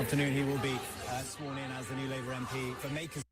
afternoon. He will be sworn in as the new Labour MP for Makers.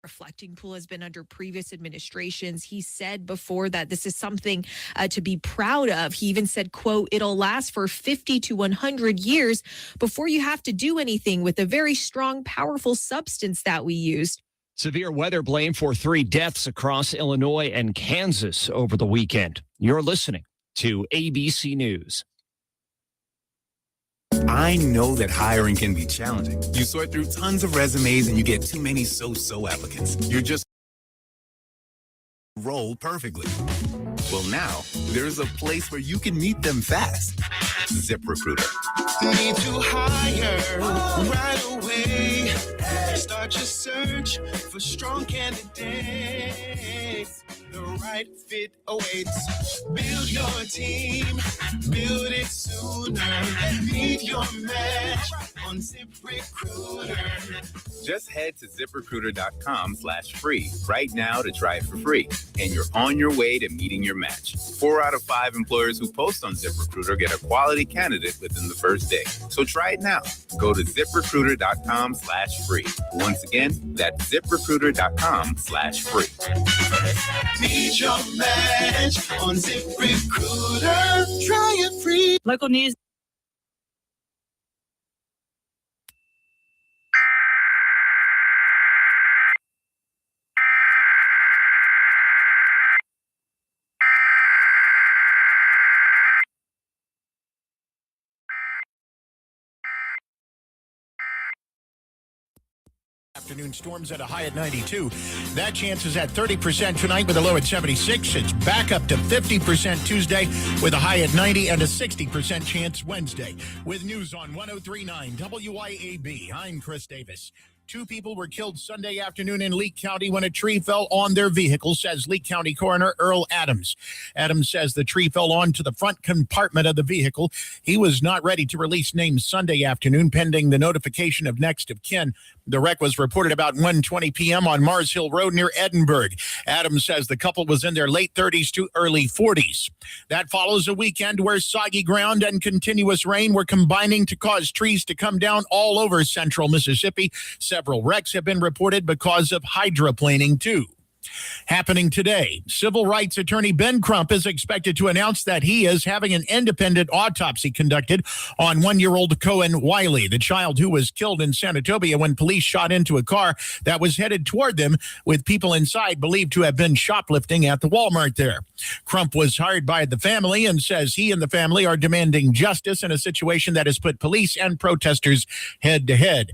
Reflecting pool has been under previous administrations. He said before that this is something to be proud of. He even said, quote, "It'll last for 50 to 100 years before you have to do anything with a very strong, powerful substance that we used." Severe weather blamed for 3 deaths across Illinois and Kansas over the weekend. You're listening to ABC News. I know that hiring can be challenging. You sort through tons of resumes and you get too many so-so applicants. You're just roll perfectly. Well, now there's a place where you can meet them fast. ZipRecruiter. Need to hire right away. Start your search for strong candidates. The right fit awaits. Build your team, build it sooner. Meet your match on ZipRecruiter. Just head to ZipRecruiter.com/free right now to try it for free. And you're on your way to meeting your match. 4 out of 5 employers who post on ZipRecruiter get a quality candidate within the first day. So try it now. Go to ZipRecruiter.com/free. Once again, that's ZipRecruiter.com/free. Meet your match on ZipRecruiter. Try it free. Local news. Afternoon storms at a high at 92. That chance is at 30% tonight with a low at 76. It's back up to 50% Tuesday with a high at 90 and a 60% chance Wednesday. With news on 103.9 WIAB, I'm Chris Davis. 2 people were killed Sunday afternoon in Leake County when a tree fell on their vehicle, says Leake County Coroner Earl Adams. Adams says the tree fell onto the front compartment of the vehicle. He was not ready to release names Sunday afternoon, pending the notification of next of kin. The wreck was reported about 1:20 p.m. on Mars Hill Road near Edinburgh. Adams says the couple was in their late 30s to early 40s. That follows a weekend where soggy ground and continuous rain were combining to cause trees to come down all over central Mississippi. Several wrecks have been reported because of hydroplaning, too. Happening today, civil rights attorney Ben Crump is expected to announce that he is having an independent autopsy conducted on 1-year-old Cohen Wiley, the child who was killed in Senatobia when police shot into a car that was headed toward them, with people inside believed to have been shoplifting at the Walmart there. Crump was hired by the family and says he and the family are demanding justice in a situation that has put police and protesters head to head.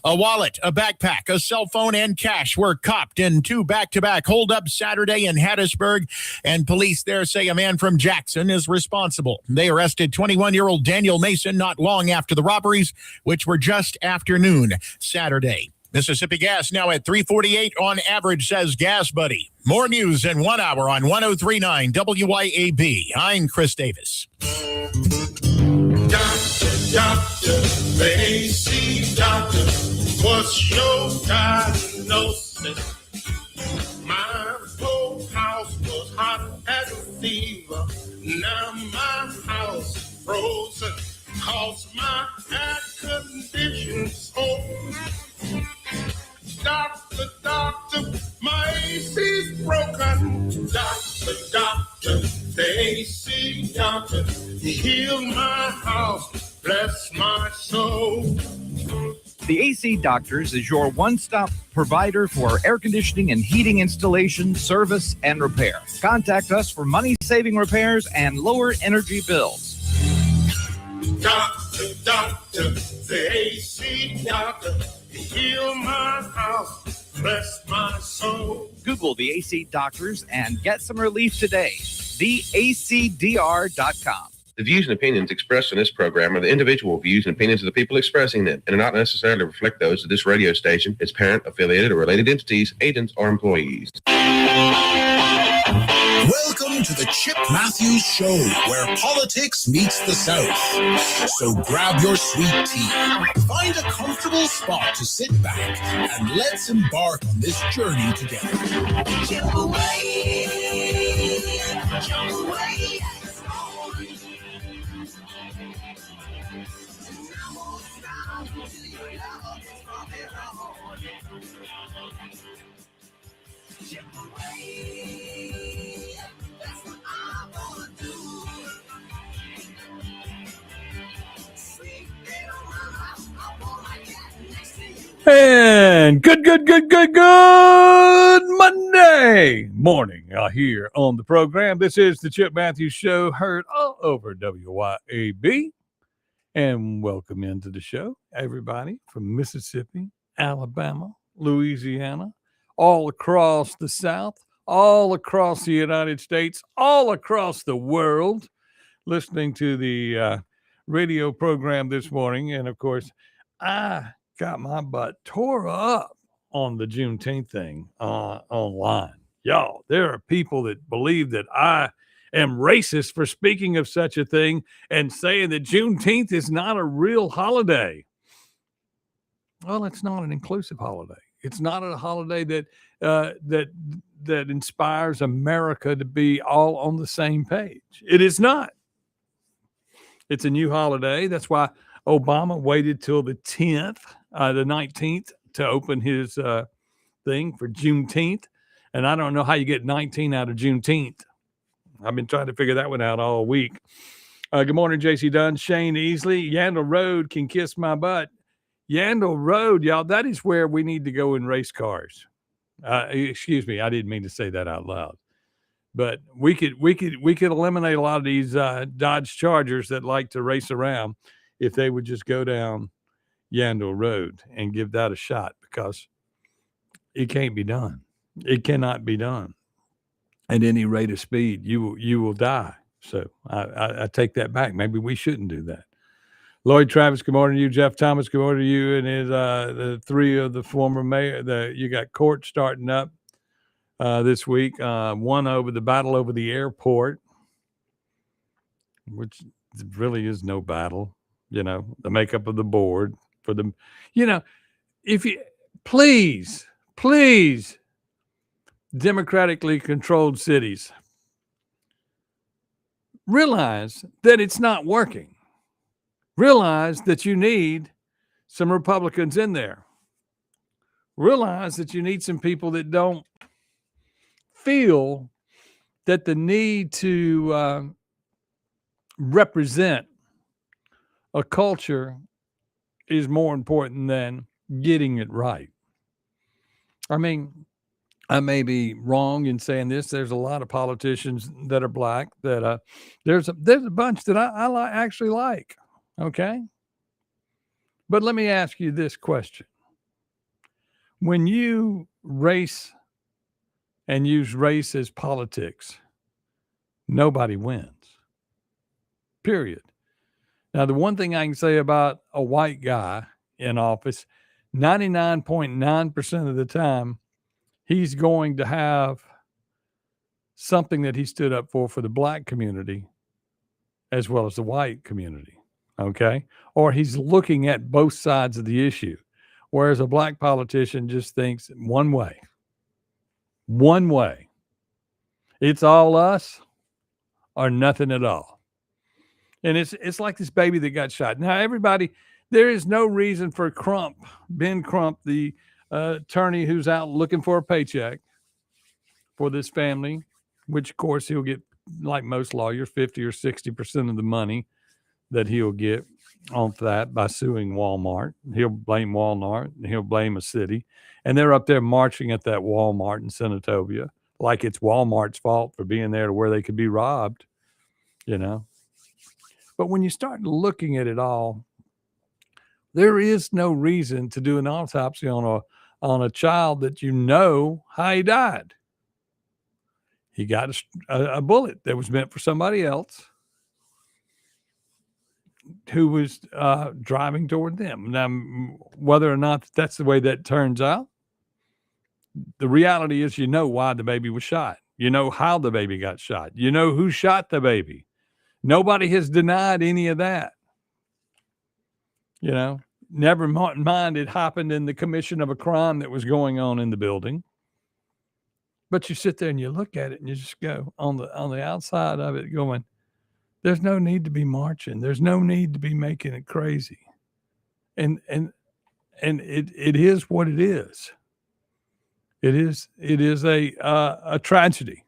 A wallet, a backpack, a cell phone, and cash were copped in 2 back-to-back holdup Saturday in Hattiesburg, and police there say a man from Jackson is responsible. They arrested 21-year-old Daniel Mason not long after the robberies, which were just after noon Saturday. Mississippi Gas now at $3.48 on average, says Gas Buddy. More news in 1 hour on 103.9 WIAB. I'm Chris Davis. Doctor, they see doctor. What's your diagnosis? My whole house was hot as a fever. Now my house frozen. Cause my air conditioning's open. Doctor, my AC's broken. Doctor, they see doctor. Heal my house, bless my soul. The AC Doctors is your one-stop provider for air conditioning and heating installation, service, and repair. Contact us for money-saving repairs and lower energy bills. Doctor, the AC doctor, heal my house, bless my soul. Google the AC Doctors and get some relief today. TheACDR.com. The views and opinions expressed in this program are the individual views and opinions of the people expressing them and do not necessarily reflect those of this radio station, its parent, affiliated, or related entities, agents, or employees. Welcome to the Chip Matthews Show, where politics meets the South. So grab your sweet tea, find a comfortable spot to sit back, and let's embark on this journey together. Chip away, jump away. And good Monday morning here on the program. This is the Chip Matthews Show, heard all over WYAB. And welcome into the show, everybody from Mississippi, Alabama, Louisiana, all across the South, all across the United States, all across the world, listening to the radio program this morning. And of course, I got my butt tore up on the Juneteenth thing online. Y'all, there are people that believe that I am racist for speaking of such a thing and saying that Juneteenth is not a real holiday. Well, it's not an inclusive holiday. It's not a holiday that inspires America to be all on the same page. It is not. It's a new holiday. That's why Obama waited till the 19th to open his thing for Juneteenth. And I don't know how you get 19 out of Juneteenth. I've been trying to figure that one out all week. Good morning, JC Dunn, Shane Easley. Yandle Road can kiss my butt. Yandle Road, y'all, that is where we need to go and race cars. Excuse me, I didn't mean to say that out loud. But we could eliminate a lot of these Dodge Chargers that like to race around if they would just go down Yandle Road and give that a shot, because it can't be done. It cannot be done at any rate of speed. You will die. So I take that back. Maybe we shouldn't do that. Lloyd Travis, good morning to you. Jeff Thomas, good morning to you. And his the three of the former mayor. You got court starting up this week. One over the battle over the airport, which really is no battle. You know, the makeup of the board for them. You know, if you please, democratically controlled cities, realize that it's not working. Realize that you need some Republicans in there. Realize that you need some people that don't feel that the need to represent a culture is more important than getting it right. I mean, I may be wrong in saying this. There's a lot of politicians that are black that there's a bunch that I actually like. Okay. But let me ask you this question. When you race and use race as politics, nobody wins. Period. Now, the one thing I can say about a white guy in office, 99.9% of the time, he's going to have something that he stood up for the black community as well as the white community, okay? Or he's looking at both sides of the issue, whereas a black politician just thinks one way. It's all us or nothing at all. And it's like this baby that got shot. Now, everybody, there is no reason for Ben Crump, the attorney who's out looking for a paycheck for this family, which, of course, he'll get, like most lawyers, 50 or 60% of the money that he'll get on that by suing Walmart. He'll blame Walmart and he'll blame a city. And they're up there marching at that Walmart in Senatobia like it's Walmart's fault for being there to where they could be robbed, you know. But when you start looking at it all, there is no reason to do an autopsy on a child that you know how he died. He got a bullet that was meant for somebody else who was driving toward them. Now, whether or not that's the way that turns out, the reality is you know why the baby was shot. You know how the baby got shot. You know who shot the baby. Nobody has denied any of that. You know, never mind it happened in the commission of a crime that was going on in the building. But you sit there and you look at it and you just go on the outside of it going, there's no need to be marching. There's no need to be making it crazy. And it is what it is. It is a tragedy.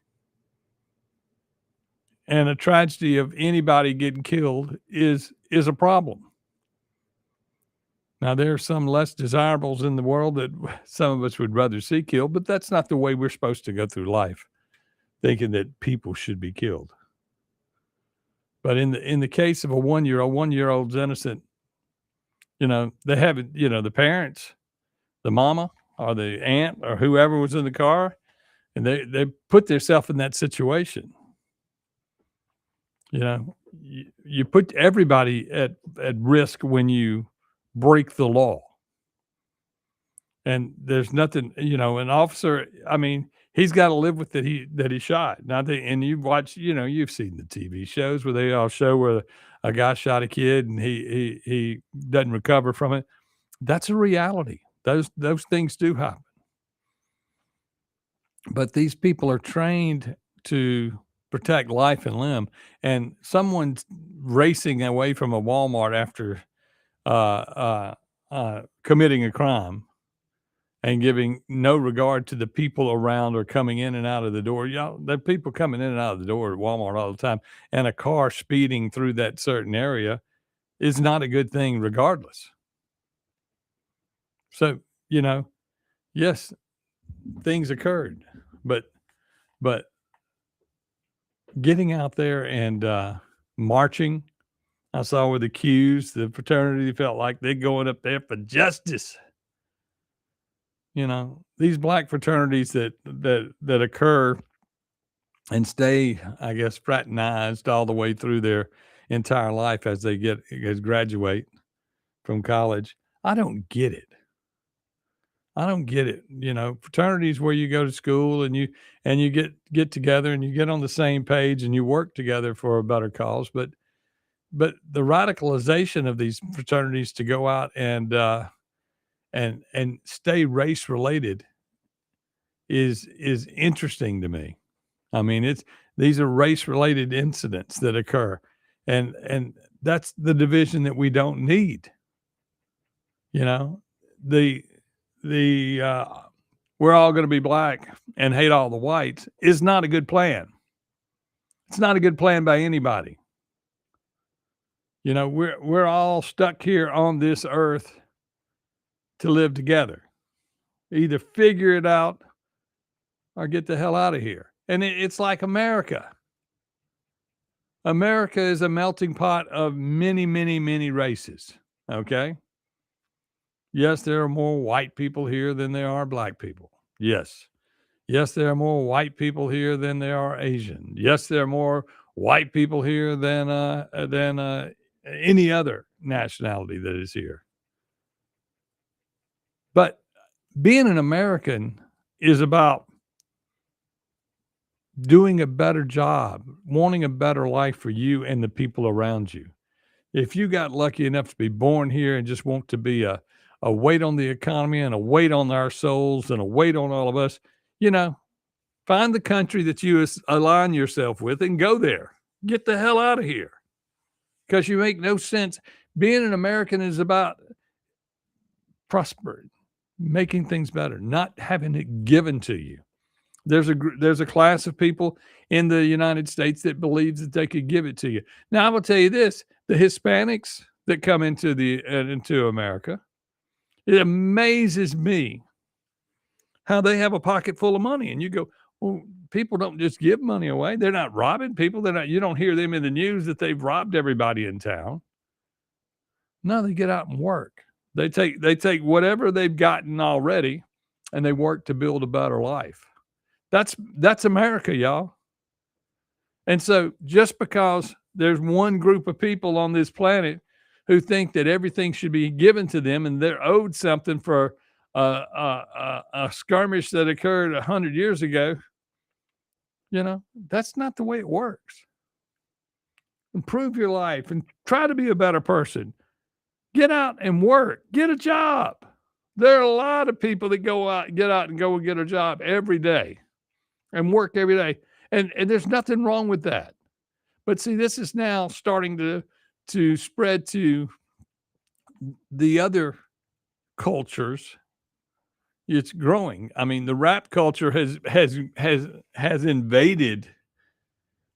And a tragedy of anybody getting killed is a problem. Now, there are some less desirables in the world that some of us would rather see killed, but that's not the way we're supposed to go through life, thinking that people should be killed. But in the case of a one-year-old's innocent, you know, they haven't, you know, the parents, the mama or the aunt or whoever was in the car, and they put themselves in that situation. You know, you put everybody at risk when you break the law. And there's nothing, you know, an officer, I mean, he's got to live with that he shot. Now and you watch, you know, you've seen the TV shows where they all show where a guy shot a kid and he doesn't recover from it. That's a reality. Those things do happen. But these people are trained to protect life and limb, and someone's racing away from a Walmart after committing a crime and giving no regard to the people around or coming in and out of the door. Y'all, there are people coming in and out of the door at Walmart all the time, and a car speeding through that certain area is not a good thing regardless. So, you know, yes, things occurred, but getting out there and marching, I saw with the Qs, the fraternity felt like they're going up there for justice. You know, these black fraternities that occur and stay, I guess, fraternized all the way through their entire life as they graduate from college. I don't get it. You know, fraternities where you go to school and you get together and you get on the same page and you work together for a better cause. But the radicalization of these fraternities to go out and stay race related is interesting to me. I mean, these are race related incidents that occur, and that's the division that we don't need. You know, we're all going to be black and hate all the whites is not a good plan. It's not a good plan by anybody. You know, we're all stuck here on this earth to live together. Either figure it out or get the hell out of here. And it's like America. America is a melting pot of many, many, many races. Okay? Yes, there are more white people here than there are black people. Yes. Yes, there are more white people here than there are Asian. Yes, there are more white people here than any other nationality that is here. But being an American is about doing a better job, wanting a better life for you and the people around you. If you got lucky enough to be born here and just want to be a weight on the economy and a weight on our souls and a weight on all of us, you know, find the country that you align yourself with and go there. Get the hell out of here. Because you make no sense. Being an American is about prospering, making things better, not having it given to you. There's a class of people in the United States that believes that they could give it to you. Now, I will tell you this, the Hispanics, that come into America. It amazes me how they have a pocket full of money. And you go, well, people don't just give money away. They're not robbing people. You don't hear them in the news that they've robbed everybody in town. No, they get out and work. They take whatever they've gotten already and they work to build a better life. That's America, y'all. And so just because there's one group of people on this planet who think that everything should be given to them and they're owed something for a skirmish that occurred 100 years ago, that's not the way it works. Improve your life and try to be a better person. Get out and work. Get a job. There are a lot of people that get out and go and get a job every day and work every day. And there's nothing wrong with that. But see, this is now starting to spread to the other cultures. It's growing. I mean, the rap culture has invaded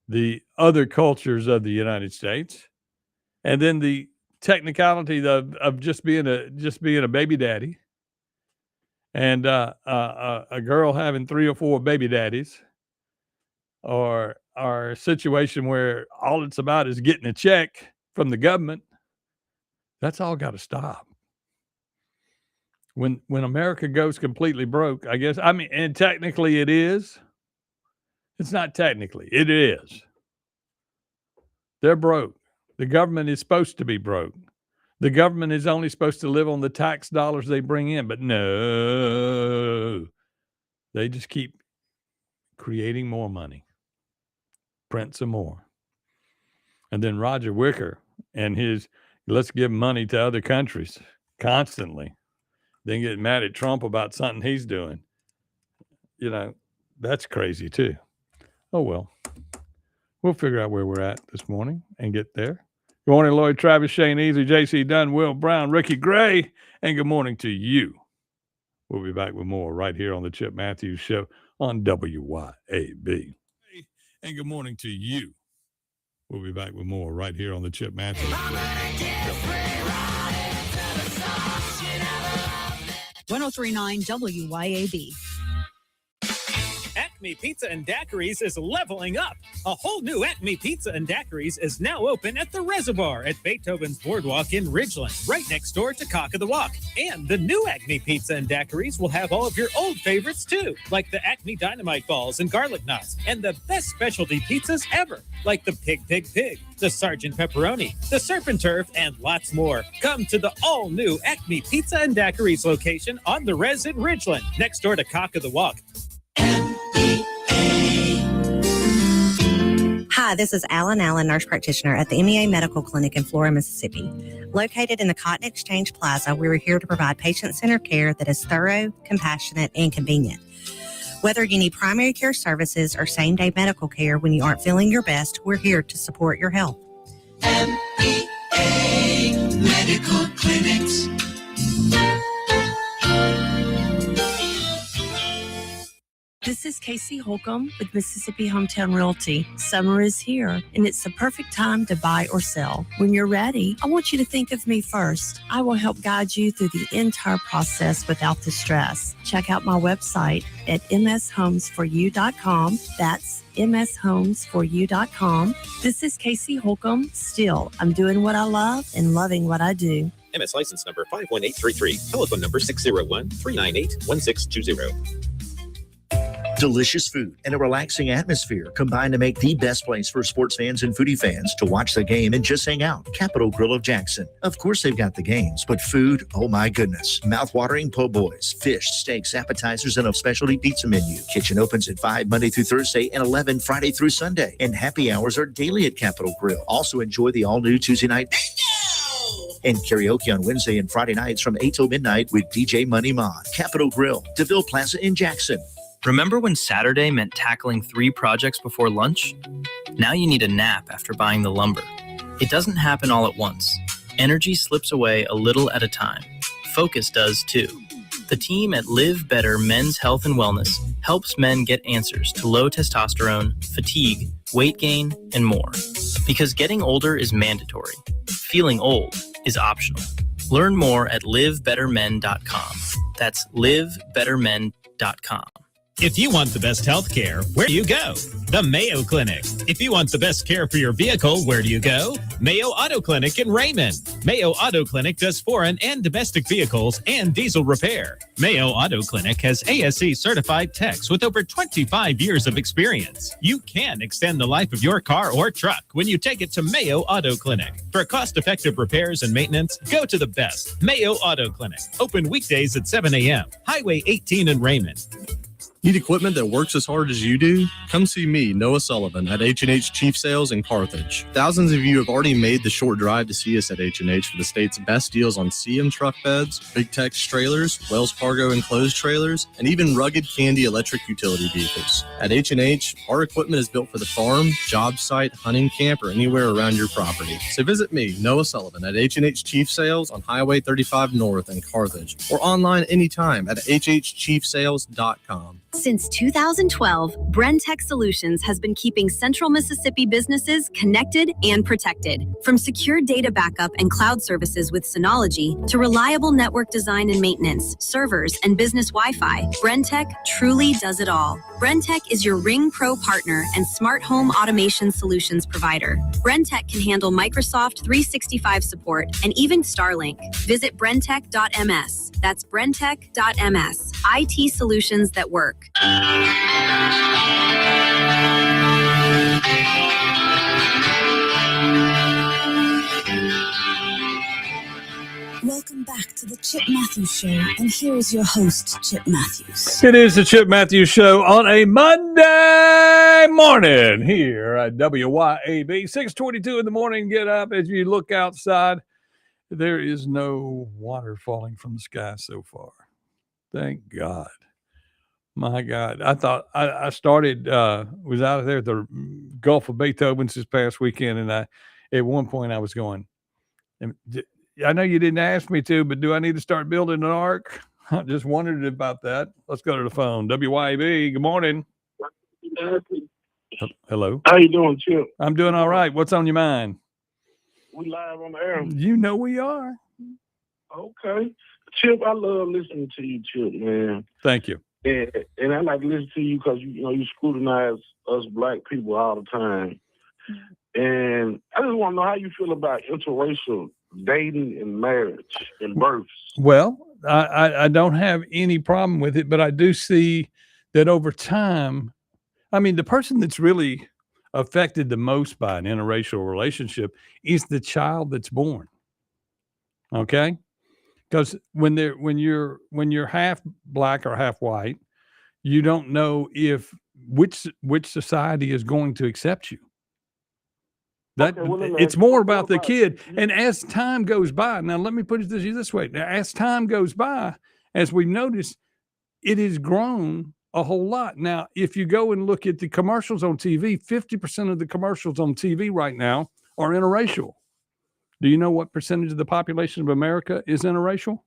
the other cultures of the United States, and then the technicality of just being a baby daddy, and a girl having 3 or 4 baby daddies, or a situation where all it's about is getting a check from the government. That's all got to stop. When America goes completely broke, I guess, I mean, and technically it is. It's not technically, it is. They're broke. The government is supposed to be broke. The government is only supposed to live on the tax dollars they bring in, but no, they just keep creating more money, print some more. And then Roger Wicker and his, let's give money to other countries constantly. Then get mad at Trump about something he's doing. That's crazy too. Oh, well, we'll figure out where we're at this morning and get there. Good morning, Lloyd, Travis, Shane Easy, JC Dunn, Will Brown, Ricky Gray, and good morning to you. We'll be back with more right here on the Chip Matthews Show on WYAB. And good morning to you. We'll be back with more right here on the Chip Matthews Show. 1039 WYAB. Acme Pizza and Daiquiris is leveling up. A whole new Acme Pizza and Daiquiris is now open at the Reservoir at Beethoven's Boardwalk in Ridgeland, right next door to Cock of the Walk. And the new Acme Pizza and Daiquiris will have all of your old favorites too, like the Acme Dynamite Balls and Garlic Knots, and the best specialty pizzas ever, like the Pig, the Sergeant Pepperoni, the Surf and Turf, and lots more. Come to the all-new Acme Pizza and Daiquiris location on the Res in Ridgeland, next door to Cock of the Walk. Hi, this is Allen, nurse practitioner at the MEA Medical Clinic in Flora, Mississippi. Located in the Cotton Exchange Plaza, we're here to provide patient-centered care that is thorough, compassionate, and convenient. Whether you need primary care services or same-day medical care when you aren't feeling your best, we're here to support your health. MEA Medical Clinics. This is Casey Holcomb with Mississippi Hometown Realty. Summer is here, and it's the perfect time to buy or sell. When you're ready, I want you to think of me first. I will help guide you through the entire process without the stress. Check out my website at mshomesforyou.com. That's mshomesforyou.com. This is Casey Holcomb. Still, I'm doing what I love and loving what I do. MS license number 51833. Telephone number 601-398-1620. Delicious food and a relaxing atmosphere combine to make the best place for sports fans and foodie fans to watch the game and just hang out. Capitol Grill of Jackson. Of course they've got the games, but food, oh my goodness. Mouth-watering po' boys, fish, steaks, appetizers, and a specialty pizza menu. Kitchen opens at 5 Monday through Thursday and 11 Friday through Sunday. And happy hours are daily at Capitol Grill. Also enjoy the all-new Tuesday night and karaoke on Wednesday and Friday nights from 8 till midnight with DJ Money Mon. Capitol Grill, DeVille Plaza in Jackson. Remember when Saturday meant tackling 3 projects before lunch? Now you need a nap after buying the lumber. It doesn't happen all at once. Energy slips away a little at a time. Focus does too. The team at Live Better Men's Health and Wellness helps men get answers to low testosterone, fatigue, weight gain, and more. Because getting older is mandatory. Feeling old is optional. Learn more at livebettermen.com. That's livebettermen.com. If you want the best health care, where do you go? The Mayo Clinic. If you want the best care for your vehicle, where do you go? Mayo Auto Clinic in Raymond. Mayo Auto Clinic does foreign and domestic vehicles and diesel repair. Mayo Auto Clinic has ASE certified techs with over 25 years of experience. You can extend the life of your car or truck when you take it to Mayo Auto Clinic. For cost-effective repairs and maintenance, go to the best Mayo Auto Clinic. Open weekdays at 7 a.m. Highway 18 in Raymond. Need equipment that works as hard as you do? Come see me, Noah Sullivan, at H&H Chief Sales in Carthage. Thousands of you have already made the short drive to see us at H&H for the state's best deals on CM truck beds, Big Tex trailers, Wells Fargo enclosed trailers, and even rugged Candy electric utility vehicles. At H&H, our equipment is built for the farm, job site, hunting camp, or anywhere around your property. So visit me, Noah Sullivan, at H&H Chief Sales on Highway 35 North in Carthage, or online anytime at hhchiefsales.com. Since 2012, Brentech Solutions has been keeping Central Mississippi businesses connected and protected. From secure data backup and cloud services with Synology to reliable network design and maintenance, servers, and business Wi-Fi, Brentech truly does it all. Brentech is your Ring Pro partner and smart home automation solutions provider. Brentech can handle Microsoft 365 support and even Starlink. Visit brentech.ms. That's brentech.ms. IT solutions that work. Welcome back to the Chip Matthews Show, and here is your host, Chip Matthews. It is the Chip Matthews Show on a Monday morning here at WYAB. 6:22 in the morning. Get up as you look outside. There is no water falling from the sky so far. Thank God. My God. I thought I started, was out there at the Gulf of Beethoven's this past weekend, and at one point I was going, I know you didn't ask me to, but do I need to start building an ark? I just wondered about that. Let's go to the phone. WYAB, good morning. Hello. How you doing, Chip? I'm doing all right. What's on your mind? We live on the air. You know we are. Okay. Chip, I love listening to you, Chip, man. Thank you. And I like to listen to you because, you scrutinize us black people all the time. And I just want to know how you feel about interracial dating and marriage and births. Well, I don't have any problem with it, but I do see that over time, I mean, the person that's really affected the most by an interracial relationship is the child that's born. Okay? Because when you're half black or half white, you don't know which society is going to accept you. It's more about the kid. And as time goes by, now let me put it this way. Now, as time goes by, as we've noticed, it has grown a whole lot. Now, if you go and look at the commercials on TV, 50% of the commercials on TV right now are interracial. Do you know what percentage of the population of America is interracial?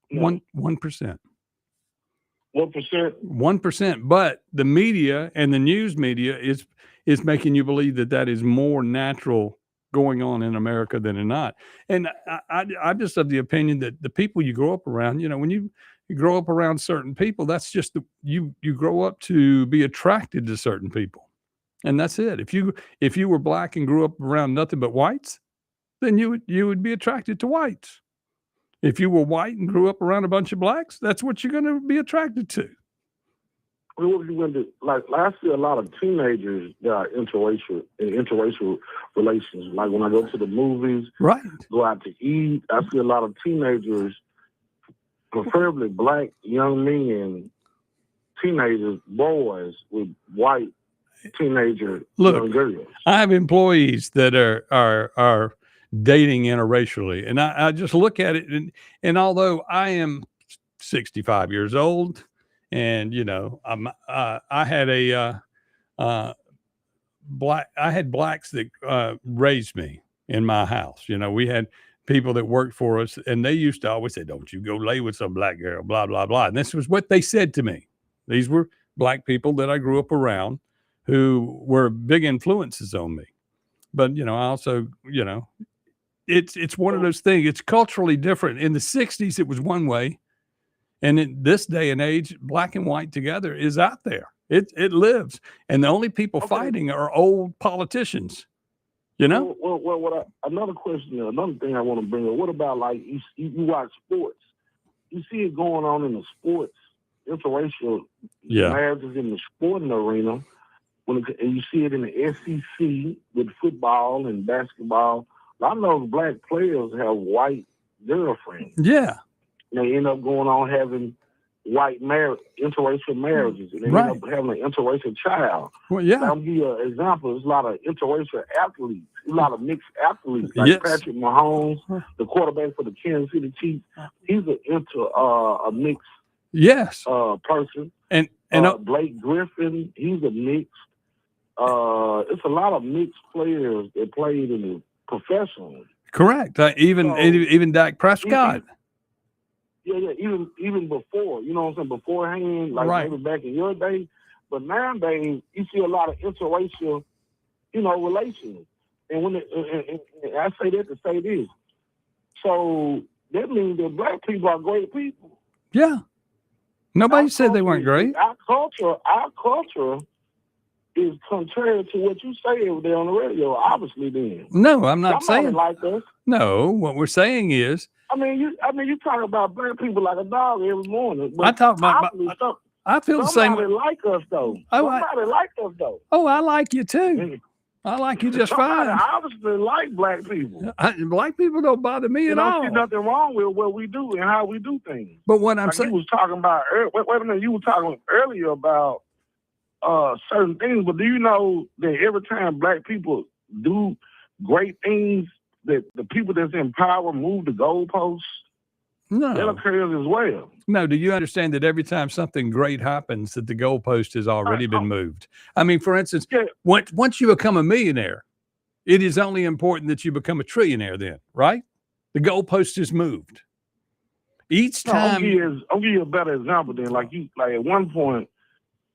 No. 1%. 1%? 1%. But the media and the news media is making you believe that is more natural going on in America than in not. And I'm just of the opinion that the people you grow up around, when you grow up around certain people, that's just you grow up to be attracted to certain people. And that's it. If you were black and grew up around nothing but whites, then you would be attracted to whites. If you were white and grew up around a bunch of blacks, that's what you're going to be attracted to. I see a lot of teenagers that are interracial relations. Like when I go to the movies, right, go out to eat, I see a lot of teenagers, preferably black young men, teenagers, boys with white teenager young girls. I have employees that are dating interracially, and I just look at it, and although I am 65 years old, and I had I had blacks that raised me in my house. We had people that worked for us, and they used to always say, "Don't you go lay with some black girl," blah blah blah. And this was what they said to me. These were black people that I grew up around who were big influences on me. But I also it's one of those things. It's culturally different. In the 60s, it was one way. And in this day and age, black and white together is out there. It lives. And the only people fighting are old politicians. You know? Another question, another thing I want to bring up. What about, like, you watch sports? You see it going on in the sports, interracial marriages in the sporting arena. And you see it in the SEC with football and basketball. A lot of those black players have white girlfriends. Yeah. And they end up going on having white interracial marriages, and they end up having an interracial child. Well, yeah. I'll give you an example. There's a lot of interracial athletes, a lot of mixed athletes, like Patrick Mahomes, the quarterback for the Kansas City Chiefs. He's a mixed person. And Blake Griffin, he's a mixed. It's a lot of mixed players that played in the professional. Correct. Even Dak Prescott. Even before, you know what I'm saying, beforehand, like maybe back in your day. But nowadays, you see a lot of interracial, relations. And when and I say that to say this, so that means that black people are great people. Yeah. Nobody said they weren't great. Our culture is contrary to what you say over there on the radio, obviously. Then no, I'm not saying like us. No, what we're saying is, you talk about black people like a dog every morning. But I talk about. I feel the same. Somebody like us though. Somebody like us though. Oh, I like you too. I like you just fine. I obviously like black people. Black people don't bother me at all. I see nothing wrong with what we do and how we do things. But what I'm saying, you was talking about. Wait a minute, you were talking earlier about certain things. But do you know that every time black people do great things, that the people that's in power move the goalposts? No. That occurs as well. No, do you understand that every time something great happens, that the goalpost has already been moved? I mean, for instance, once you become a millionaire, it is only important that you become a trillionaire then, right? The goalpost is moved. Each time... I'll give you a better example then. Like at one point,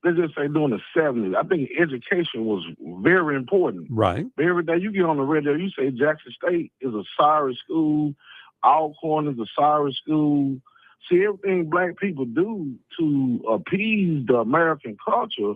let's just say during the 70s, I think education was very important. Right. Every day you get on the radio, you say Jackson State is a sorry school. Alcorn is a sorry school. See, everything black people do to appease the American culture,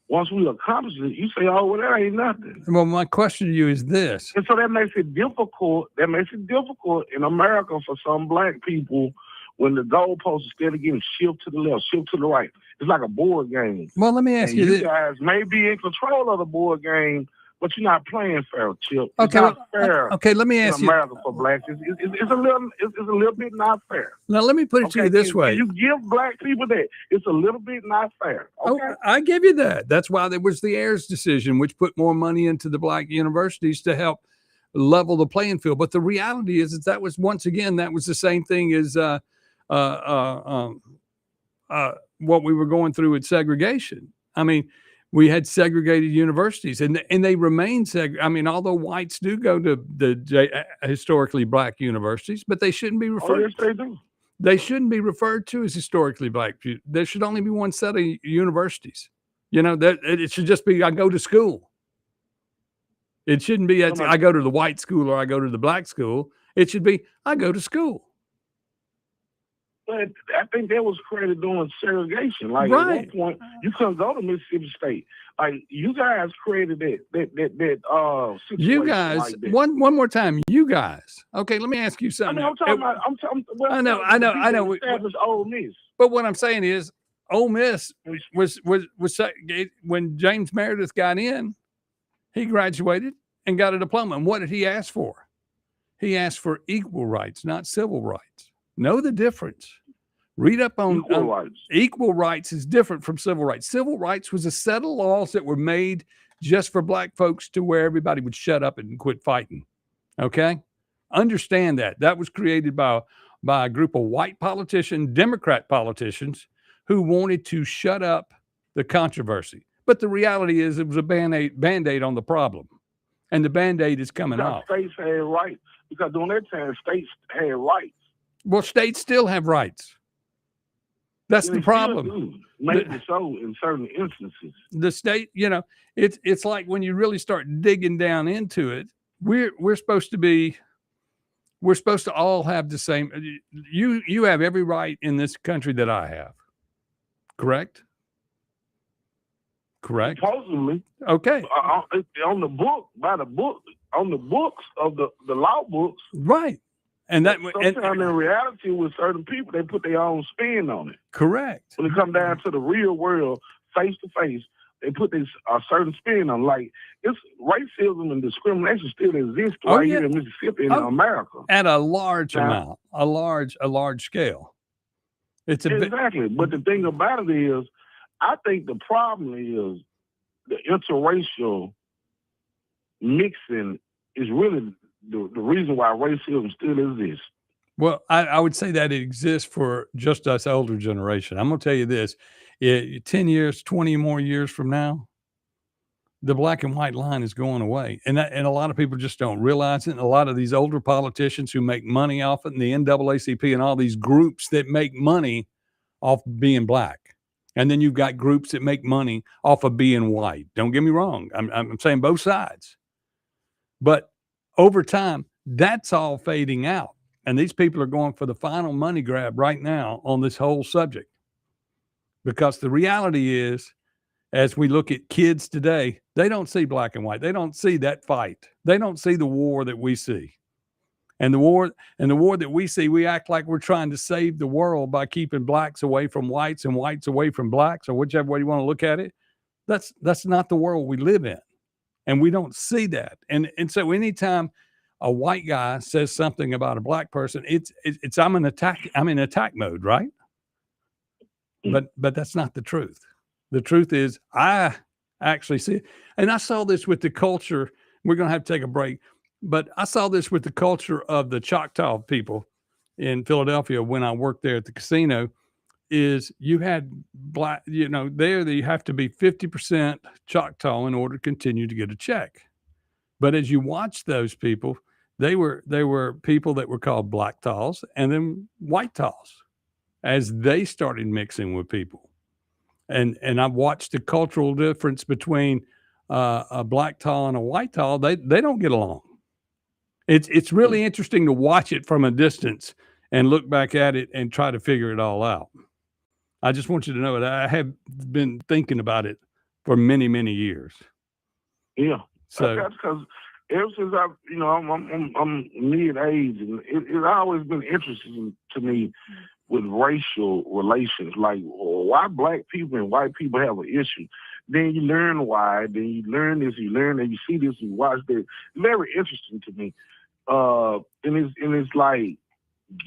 once we accomplish it, you say, oh, well, that ain't nothing. Well, my question to you is this. And so that makes it difficult in America for some black people when the goalposts, instead of getting shifted to the left, shift to the right. It's like a board game. Well, let me ask you this. You guys may be in control of the board game, but you're not playing fair, Chip. It's Okay, not fair. Okay, let me ask you. America for blacks, it's a little bit not fair. Now, let me put it to you this way. You give black people that. It's a little bit not fair. Okay? Oh, I give you that. That's why there was the Ayers decision, which put more money into the black universities to help level the playing field. But the reality is that was, once again, that was the same thing as what we were going through with segregation. I mean, we had segregated universities, and they remain segregated. I mean, although whites do go to the historically black universities, but they shouldn't be referred. Yes, they do. They shouldn't be referred to as historically black. There should only be one set of universities. That it should just be I go to school. It shouldn't be I go to the white school or I go to the black school. It should be I go to school. But I think that was created during segregation. Like at one point, you couldn't go to Mississippi State. Like you guys created that situation. You guys, like that. one more time. You guys. Okay, let me ask you something. I'm talking about. I know. Established Ole Miss. But what I'm saying is, Ole Miss was when James Meredith got in, he graduated and got a diploma. And what did he ask for? He asked for equal rights, not civil rights. Know the difference. Read up on equal rights. Equal rights is different from civil rights. Civil rights was a set of laws that were made just for black folks to where everybody would shut up and quit fighting. Okay? Understand that. That was created by a group of white politicians, Democrat politicians, who wanted to shut up the controversy. But the reality is it was a Band-Aid on the problem. And the Band-Aid is coming off. States had rights. Because during that time, states had rights. Well, states still have rights. That's the problem. Maybe so in certain instances. The state, it's like when you really start digging down into it, we're supposed to be we're supposed to all have the same. You have every right in this country that I have. Correct? Correct. Supposedly. Okay. On the book, by the book, on the books of the law books. Right. And that sometimes in reality with certain people, they put their own spin on it. Correct. When it comes down to the real world, face to face, they put this a certain spin on. Like it's racism and discrimination still exists here in Mississippi and in America at a large amount, a large scale. It's exactly. But the thing about it is, I think the problem is the interracial mixing is really the reason why racism still exists. Well, I would say that it exists for just us older generation. I'm going to tell you this, 10 years, 20 more years from now, the black and white line is going away. And a lot of people just don't realize it. And a lot of these older politicians who make money off it, and the NAACP and all these groups that make money off being black. And then you've got groups that make money off of being white. Don't get me wrong. I'm saying both sides. But over time, that's all fading out. And these people are going for the final money grab right now on this whole subject. Because the reality is, as we look at kids today, they don't see black and white. They don't see that fight. They don't see the war that we see. And the war that we see, we act like we're trying to save the world by keeping blacks away from whites and whites away from blacks, or whichever way you want to look at it. That's not the world we live in. And we don't see that. And so anytime a white guy says something about a black person, it's I'm in attack mode, right? But that's not the truth. The truth is I actually see it. And I saw this with the culture. We're going to have to take a break. But I saw this with the culture of the Choctaw people in Philadelphia when I worked there at the casino. Is you had black, there you have to be 50% Choctaw in order to continue to get a check. But as you watch those people, they were people that were called black taws and then white taws as they started mixing with people. And I've watched the cultural difference between a black taw and a white taw. They don't get along. It's really interesting to watch it from a distance and look back at it and try to figure it all out. I just want you to know that I have been thinking about it for many, many years. Yeah. So that's because ever since I'm mid-age, and it's always been interesting to me with racial relations, like why black people and white people have an issue. Then you learn why. Then you learn this. You learn that. You see this. You watch that. It's very interesting to me. And it's like,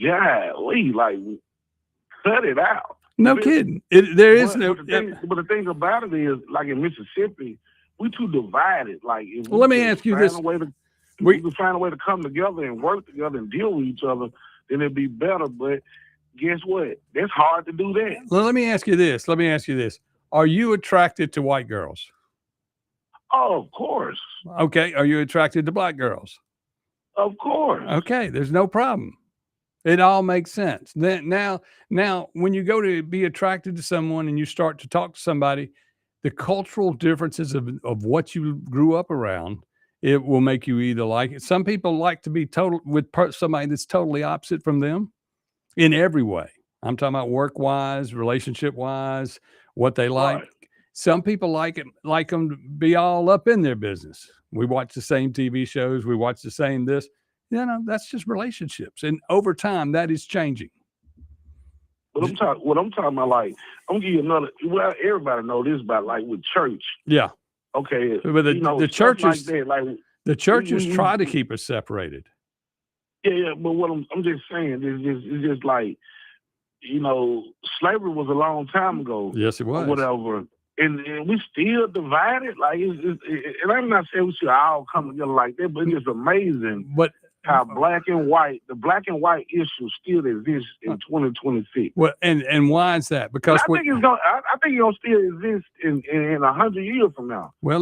golly, like cut it out. No kidding. There is no. But the thing about it is, like in Mississippi, we too divided. Like, if let me ask you this: we can find a way to come together and work together and deal with each other, then it'd be better. But guess what? That's hard to do that. Well, let me ask you this. Are you attracted to white girls? Oh, of course. Okay. Are you attracted to black girls? Of course. Okay. There's no problem. It all makes sense. Then now, when you go to be attracted to someone and you start to talk to somebody, the cultural differences of what you grew up around, it will make you either like it. Some people like to be somebody that's totally opposite from them in every way. I'm talking about work-wise, relationship-wise, what they like. Right. Some people like them to be all up in their business. We watch the same TV shows. We watch the same this. That's just relationships. And over time, that is changing. What I'm talking about, like, I'm going to give you another, well, everybody know this about, like, with church. Yeah. Okay. But the churches, like that, like, the churches try to keep us separated. Yeah, but what I'm just saying is just like, slavery was a long time ago. Yes, it was. Or whatever. And we still divided. Like, and I'm not saying we should all come together like that, but it's just amazing how the black and white issue still exists in 2026. Well, and why is that? Because I think it's gonna still exist in 100 years from now. Well,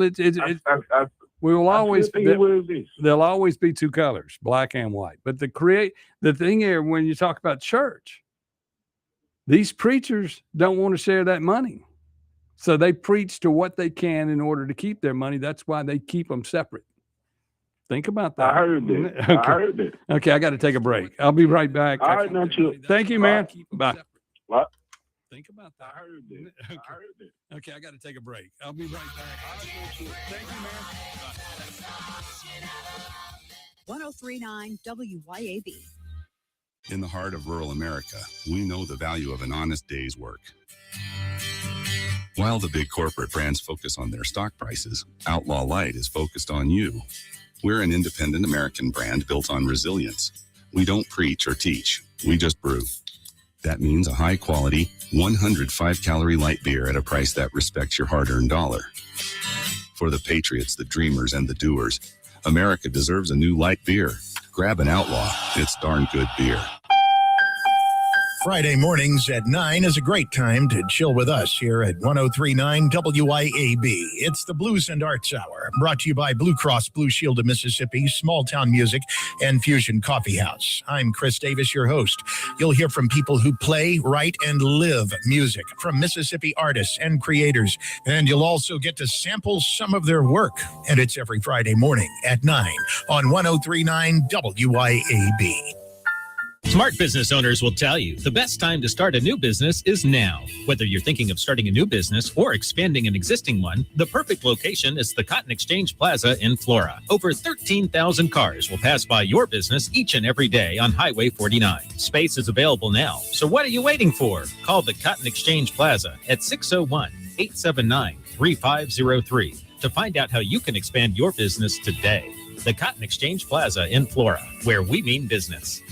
we will always there'll always be two colors, black and white. But the thing here, when you talk about church, these preachers don't want to share that money. So they preach to what they can in order to keep their money. That's why they keep them separate. Think about that. I heard it. Okay. I heard it. Okay, I got to take a break. I'll be right back. All right, now, Chip. Thank you, man. Bye. What? Think about that. I heard it. Okay. I heard it. Okay, I got to take a break. I'll be right back. Thank you, man. 1039 WYAB. In the heart of rural America, we know the value of an honest day's work. While the big corporate brands focus on their stock prices, Outlaw Light is focused on you. We're an independent American brand built on resilience. We don't preach or teach, we just brew. That means a high-quality, 105-calorie light beer at a price that respects your hard-earned dollar. For the patriots, the dreamers, and the doers, America deserves a new light beer. Grab an Outlaw. It's darn good beer. Friday mornings at 9 is a great time to chill with us here at 1039 WYAB. It's the Blues and Arts Hour, brought to you by Blue Cross Blue Shield of Mississippi, Small Town Music, and Fusion Coffee House. I'm Chris Davis, your host. You'll hear from people who play, write, and live music, from Mississippi artists and creators, and you'll also get to sample some of their work. And it's every Friday morning at 9 on 1039 WYAB. Smart business owners will tell you the best time to start a new business is now. Whether you're thinking of starting a new business or expanding an existing one, the perfect location is the Cotton Exchange Plaza in Flora. Over 13,000 cars will pass by your business each and every day on Highway 49. Space is available now, so what are you waiting for? Call the Cotton Exchange Plaza at 601-879-3503 to find out how you can expand your business today. The Cotton Exchange Plaza in Flora, where we mean business.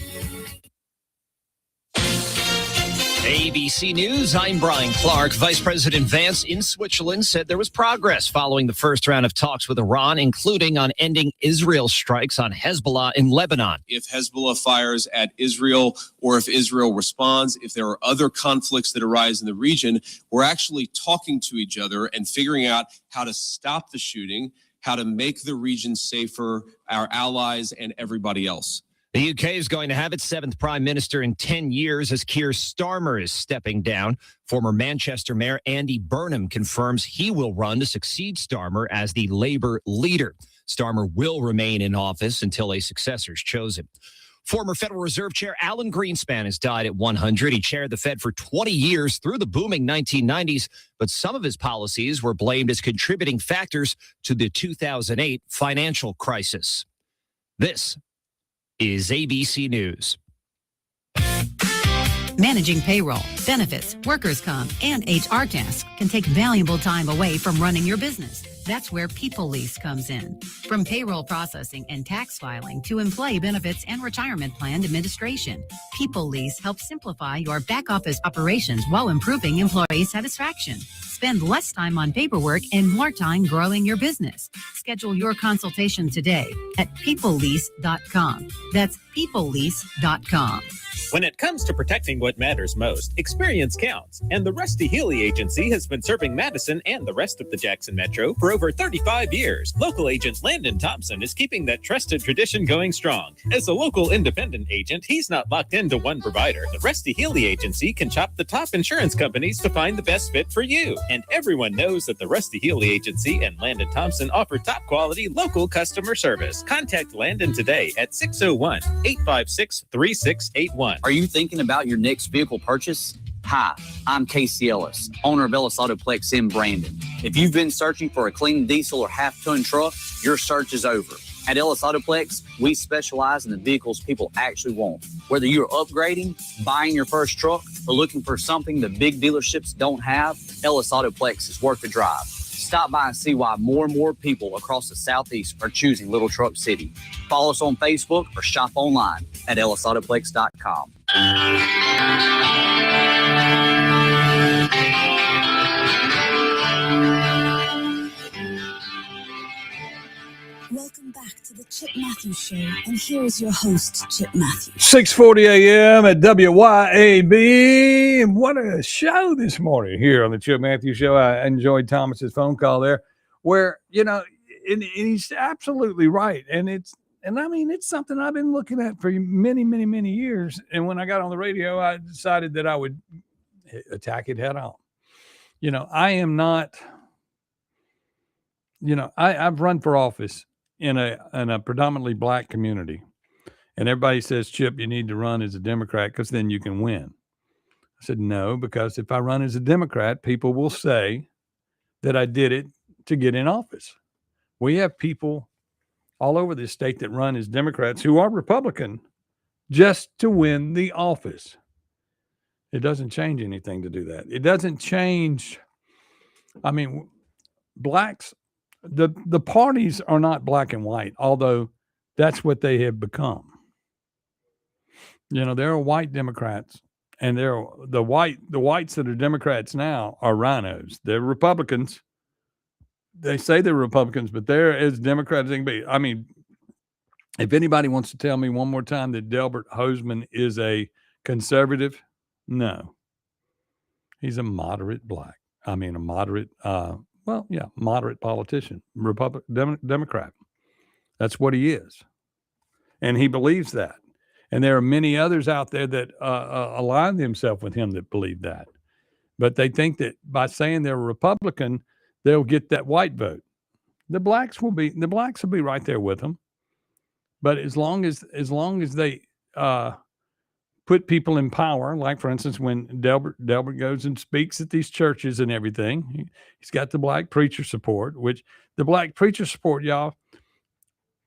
ABC News, I'm Brian Clark. Vice President Vance in Switzerland said there was progress following the first round of talks with Iran, including on ending Israel's strikes on Hezbollah in Lebanon. If Hezbollah fires at Israel or if Israel responds, if there are other conflicts that arise in the region, we're actually talking to each other and figuring out how to stop the shooting, how to make the region safer, our allies and everybody else. The UK is going to have its seventh prime minister in 10 years as Keir Starmer is stepping down. Former Manchester Mayor Andy Burnham confirms he will run to succeed Starmer as the Labour leader. Starmer will remain in office until a successor is chosen. Former Federal Reserve Chair Alan Greenspan has died at 100. He chaired the Fed for 20 years through the booming 1990s, but some of his policies were blamed as contributing factors to the 2008 financial crisis. This is ABC News. Managing payroll, benefits, workers' comp, and HR tasks can take valuable time away from running your business. That's where People Lease comes in. From payroll processing and tax filing to employee benefits and retirement plan administration, People Lease helps simplify your back office operations while improving employee satisfaction. Spend less time on paperwork and more time growing your business. Schedule your consultation today at peoplelease.com. That's peoplelease.com. When it comes to protecting what matters most, experience counts. And the Rusty Healy Agency has been serving Madison and the rest of the Jackson Metro for over 35 years. Local agent Landon Thompson is keeping that trusted tradition going strong. As a local independent agent, he's not locked into one provider. The Rusty Healy Agency can shop the top insurance companies to find the best fit for you. And everyone knows that the Rusty Healy Agency and Landon Thompson offer top quality local customer service. Contact Landon today at 601-856-3681. Are you thinking about your next vehicle purchase? Hi, I'm Casey Ellis, owner of Ellis Autoplex in Brandon. If you've been searching for a clean diesel or half-ton truck, your search is over. At Ellis Autoplex, we specialize in the vehicles people actually want. Whether you're upgrading, buying your first truck, or looking for something the big dealerships don't have, Ellis Autoplex is worth the drive. Stop by and see why more and more people across the Southeast are choosing Little Truck City. Follow us on Facebook or shop online at ellisautoplex.com. Welcome back to the Chip Matthews Show, and here is your host, Chip Matthews. 6:40 a.m. at WYAB. And what a show this morning here on the Chip Matthews Show. I enjoyed Thomas's phone call there, where, you know, and he's absolutely right. And it's something I've been looking at for many, many, many years. And when I got on the radio, I decided that I would attack it head on. You know, I am not, you know, I've run for office in a predominantly black community, and everybody says, Chip, you need to run as a Democrat because then you can win. I said, no, because if I run as a Democrat, people will say that I did it to get in office. We have people all over this state that run as Democrats who are Republican just to win the office. It doesn't change anything to do that. It doesn't change. I mean, blacks, the parties are not black and white, although that's what they have become. You know, there are white Democrats, and the whites that are Democrats now are rhinos. They're Republicans. They say they're Republicans, but they're as Democrat as they can be. I mean, if anybody wants to tell me one more time that Delbert Hosemann is a conservative, no. He's a moderate black. I mean, a moderate, moderate politician, Democrat. That's what he is. And he believes that. And there are many others out there that align themselves with him that believe that. But they think that by saying they're a Republican, they'll get that white vote. The blacks will be right there with them. But as long as they put people in power, like for instance, when Delbert goes and speaks at these churches and everything, he's got the black preacher support, which the black preacher support, y'all,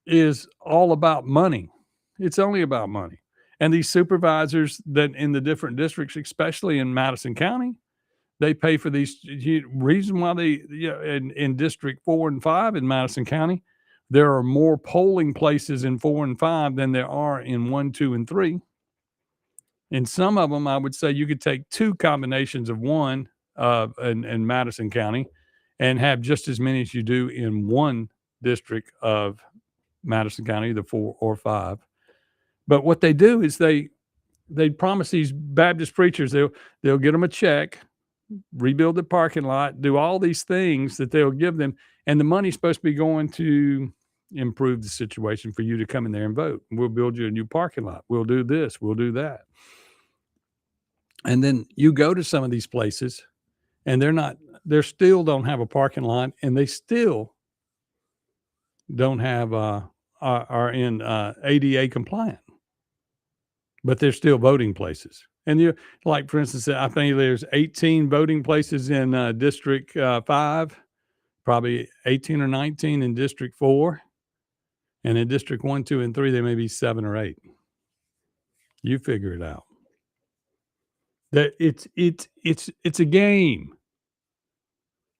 is all about money. It's only about money. And these supervisors that in the different districts, especially in Madison County, they pay for these. Reason why in District 4 and 5 in Madison County, there are more polling places in 4 and 5 than there are in 1, 2, and 3. In some of them, I would say you could take 2 combinations of one in Madison County and have just as many as you do in one district of Madison County, the 4 or 5. But what they do is they promise these Baptist preachers they'll get them a check, rebuild the parking lot, do all these things that they'll give them, and the money's supposed to be going to improve the situation for you to come in there and vote. We'll build you a new parking lot. We'll do this. We'll do that. And then you go to some of these places, and they still don't have a parking lot, and they still don't have are in ADA compliant. But they're still voting places. And you, like, for instance, I think there's 18 voting places in District 5, probably 18 or 19 in District 4. And in District 1, 2, and 3, there may be 7 or 8. You figure it out. That it's a game.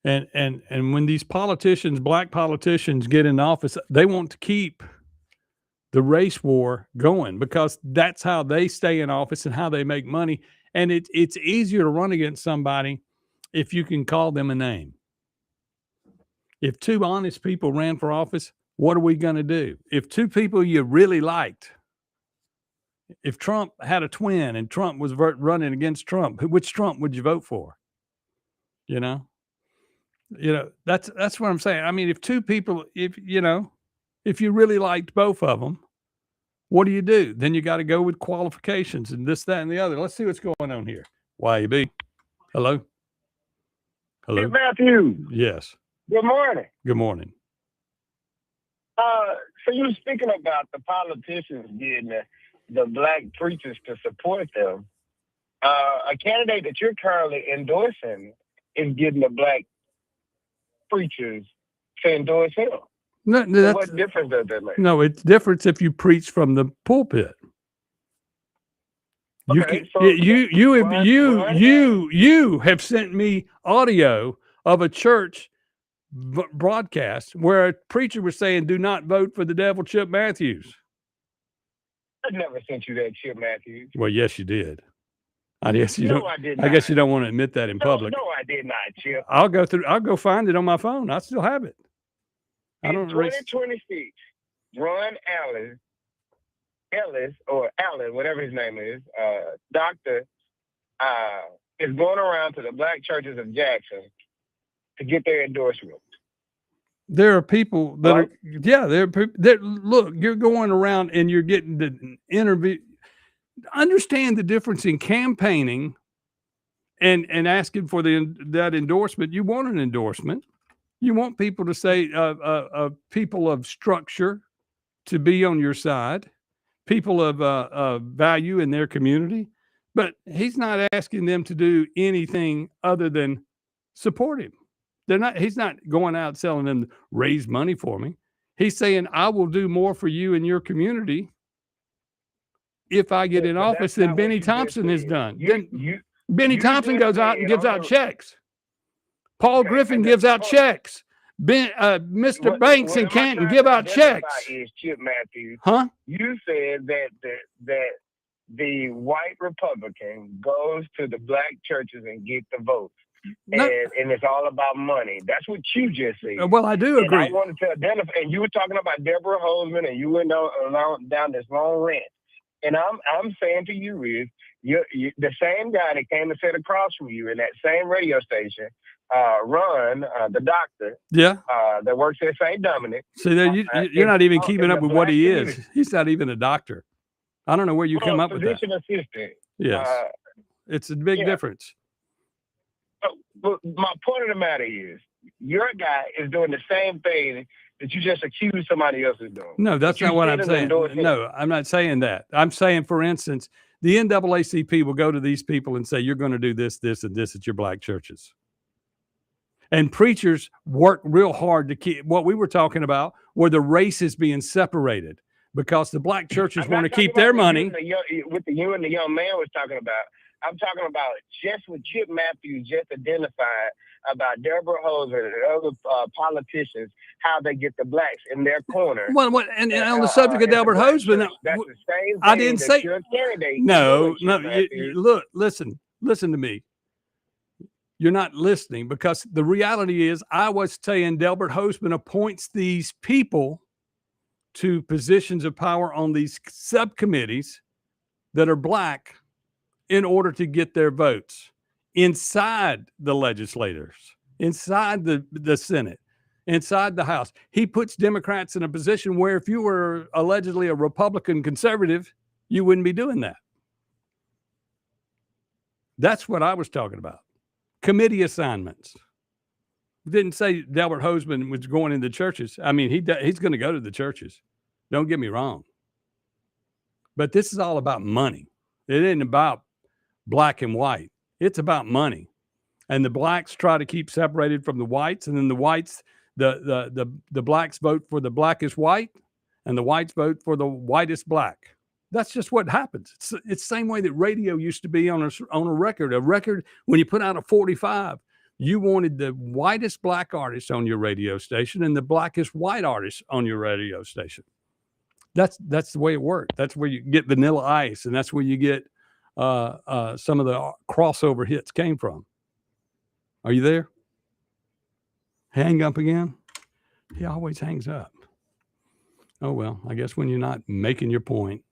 And when these politicians, black politicians, get in office, they want to keep the race war going because that's how they stay in office and how they make money. And it's easier to run against somebody if you can call them a name. If 2 honest people ran for office, what are we going to do? If 2 people you really liked, if Trump had a twin and Trump was running against Trump, which Trump would you vote for? You know, that's what I'm saying. I mean, if 2 people, if you really liked both of them, what do? Then you got to go with qualifications and this, that, and the other. Let's see what's going on here. YAB. Hello? Hello? Hey, Matthew. Yes. Good morning. Good morning. So you were speaking about the politicians getting the black preachers to support them. A candidate that you're currently endorsing is getting the black preachers to endorse him. No, So what difference does that make? No, it's different if you preach from the pulpit. You have sent me audio of a church broadcast where a preacher was saying, "Do not vote for the devil, Chip Matthews." I never sent you that, Chip Matthews. Well, yes, you did. I guess you No, don't. I did I guess not. you don't want to admit that in public. No, I did not, Chip. I'll go find it on my phone. I still have it. I don't. In 2026, Ron Ellis, or Allen, whatever his name is, doctor, is going around to the black churches of Jackson to get their endorsement. There are people that are, there are people that look, you're going around and you're getting the interview. Understand the difference in campaigning and asking for that endorsement. You want an endorsement. You want people to say, people of structure to be on your side, people of value in their community. But he's not asking them to do anything other than support him. He's not going out selling them, raise money for me. He's saying, I will do more for you and your community if I get in office than Benny Thompson has done. Benny Thompson goes out and gives out checks. Paul Griffin gives out checks. Mr. Banks and Canton give out checks. Is Chip Matthews. Huh? You said that the white Republican goes to the black churches and get the votes. And it's all about money. That's what you just said. Well, I do agree. And I wanted to identify, and you were talking about Deborah Holzman, and you went down this long rant. And I'm saying to you, is you the same guy that came and sat across from you in that same radio station, Ron, the doctor, that works at St. Dominic. See, you're not even keeping up with what he is. He's not even a doctor. I don't know where you come up with that. Physician assistant. Yes, it's a big difference. But my point of the matter is, your guy is doing the same thing that you just accused somebody else of doing. No, that's not what I'm saying. No, I'm not saying that. I'm saying, for instance, the NAACP will go to these people and say, you're going to do this, this, and this at your black churches. And preachers work real hard to keep what we were talking about, where the races being separated, because the black churches want to keep their money. With you and the young man was talking about, I'm talking about just what Chip Matthews just identified about Deborah Holzer and other politicians, how they get the blacks in their corner. Well, and on the subject of Delbert Hoseman, that's the same thing I didn't say. Your candidate Look, listen to me. You're not listening, because the reality is, I was saying Delbert Hoseman appoints these people to positions of power on these subcommittees that are black in order to get their votes inside the legislators, inside the Senate, inside the House. He puts Democrats in a position where if you were allegedly a Republican conservative, you wouldn't be doing that. That's what I was talking about. Committee assignments. Didn't say Delbert Hoseman was going into churches. I mean, he's going to go to the churches. Don't get me wrong. But this is all about money. It isn't about black and white. It's about money. And the blacks try to keep separated from the whites, and then the whites, the blacks vote for the blackest white, and the whites vote for the whitest black. That's just what happens. It's the same way that radio used to be on a record. A record, when you put out a 45, you wanted the whitest black artist on your radio station and the blackest white artist on your radio station. That's the way it worked. That's where you get Vanilla Ice, and that's where you get some of the crossover hits came from. Are you there? Hang up again? He always hangs up. Oh, well, I guess when you're not making your point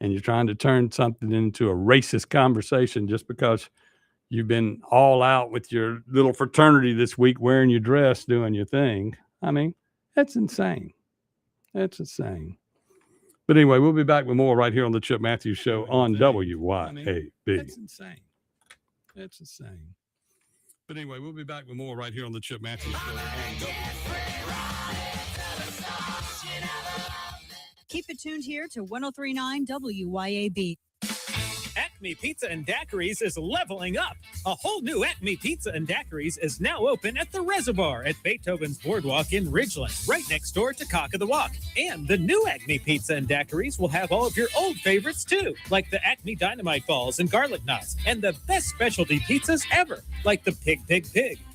and you're trying to turn something into a racist conversation just because you've been all out with your little fraternity this week wearing your dress, doing your thing. I mean, that's insane. That's insane. But anyway, we'll be back with more right here on the Chip Matthews Show on WYAB. That's insane. That's insane. But anyway, we'll be back with more right here on the Chip Matthews Show on Keep it tuned here to 103.9 WYAB. Acme Pizza and Daiquiris is leveling up. A whole new Acme Pizza and Daiquiris is now open at the Reservoir at Beethoven's Boardwalk in Ridgeland, right next door to Cock of the Walk. And the new Acme Pizza and Daiquiris will have all of your old favorites too, like the Acme Dynamite Balls and Garlic Knots, and the best specialty pizzas ever, like the Pig,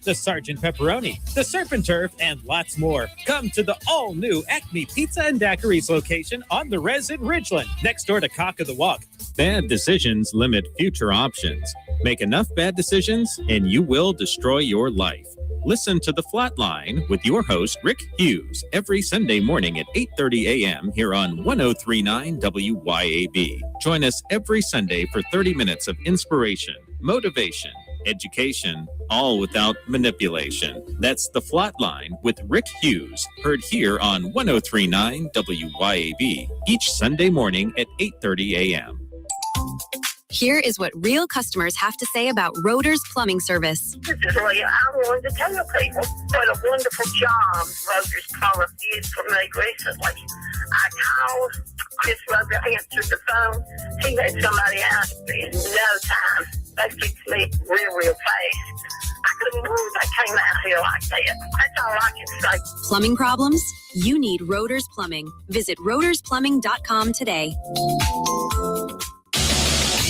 the Sergeant Pepperoni, the Surf and Turf, and lots more. Come to the all-new Acme Pizza and Daiquiris location on the Res in Ridgeland, next door to Cock of the Walk. Bad decisions limit future options. Make enough bad decisions and you will destroy your life. Listen to The Flatline with your host, Rick Hughes, every Sunday morning at 8:30 a.m. here on 103.9 WYAB. Join us every Sunday for 30 minutes of inspiration, motivation, education, all without manipulation. That's The Flatline with Rick Hughes, heard here on 103.9 WYAB each Sunday morning at 8:30 a.m. Here is what real customers have to say about Rotor's plumbing service. This is Leah. I wanted to tell people what a wonderful job Rotor's Plumber did for me recently. I called, Chris Rotor answered the phone. He had somebody out in no time. They fixed me real fast. I couldn't believe they came out here like that. That's all I can say. Plumbing problems? You need Rotor's Plumbing. Visit rotorsplumbing.com today.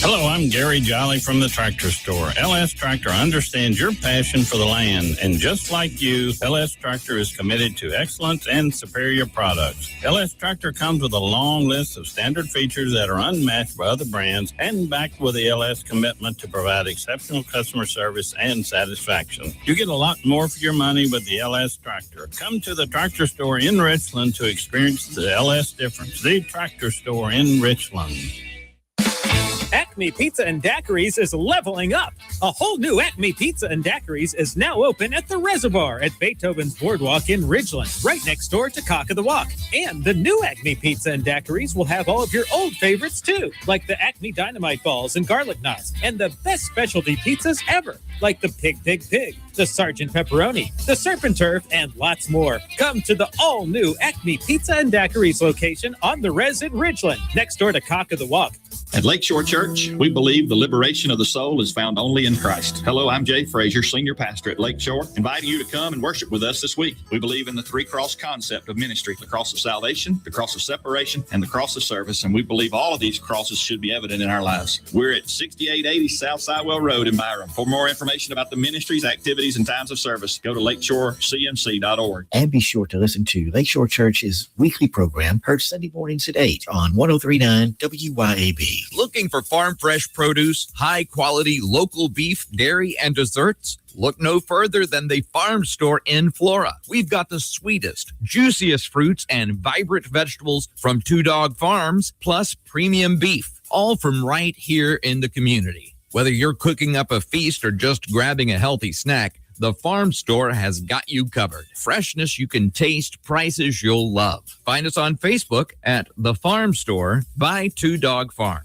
Hello, I'm Gary Jolly from the Tractor Store. LS Tractor understands your passion for the land, and just like you, LS Tractor is committed to excellence and superior products. LS Tractor comes with a long list of standard features that are unmatched by other brands and backed with the LS commitment to provide exceptional customer service and satisfaction. You get a lot more for your money with the LS Tractor. Come to the Tractor Store in Richland to experience the LS difference. The Tractor Store in Richland. Acme Pizza and Daiquiris is leveling up. A whole new Acme Pizza and Daiquiris is now open at the Reservoir at Beethoven's Boardwalk in Ridgeland, right next door to Cock of the Walk. And the new Acme Pizza and Daiquiris will have all of your old favorites too, like the Acme Dynamite Balls and Garlic Knots, and the best specialty pizzas ever, like the Pig, the Sergeant Pepperoni, the Serpent Turf, and lots more. Come to the all-new Acme Pizza and Daiquiris location on the Res in Ridgeland, next door to Cock of the Walk. At Lakeshore Church, we believe the liberation of the soul is found only in Christ. Hello, I'm Jay Frazier, Senior Pastor at Lakeshore, inviting you to come and worship with us this week. We believe in the three-cross concept of ministry, the cross of salvation, the cross of separation, and the cross of service, and we believe all of these crosses should be evident in our lives. We're at 6880 South Sidewell Road in Byram. For more information about the ministries, activities, and times of service, go to lakeshorecmc.org. And be sure to listen to Lakeshore Church's weekly program, heard Sunday mornings at 8 on 1039 WYAB. Looking for farm fresh produce, high quality local beef, dairy, and desserts? Look no further than the Farm Store in Flora. We've got the sweetest, juiciest fruits and vibrant vegetables from Two Dog Farms, plus premium beef, all from right here in the community. Whether you're cooking up a feast or just grabbing a healthy snack, the Farm Store has got you covered. Freshness you can taste, prices you'll love. Find us on Facebook at The Farm Store by Two Dog Farm.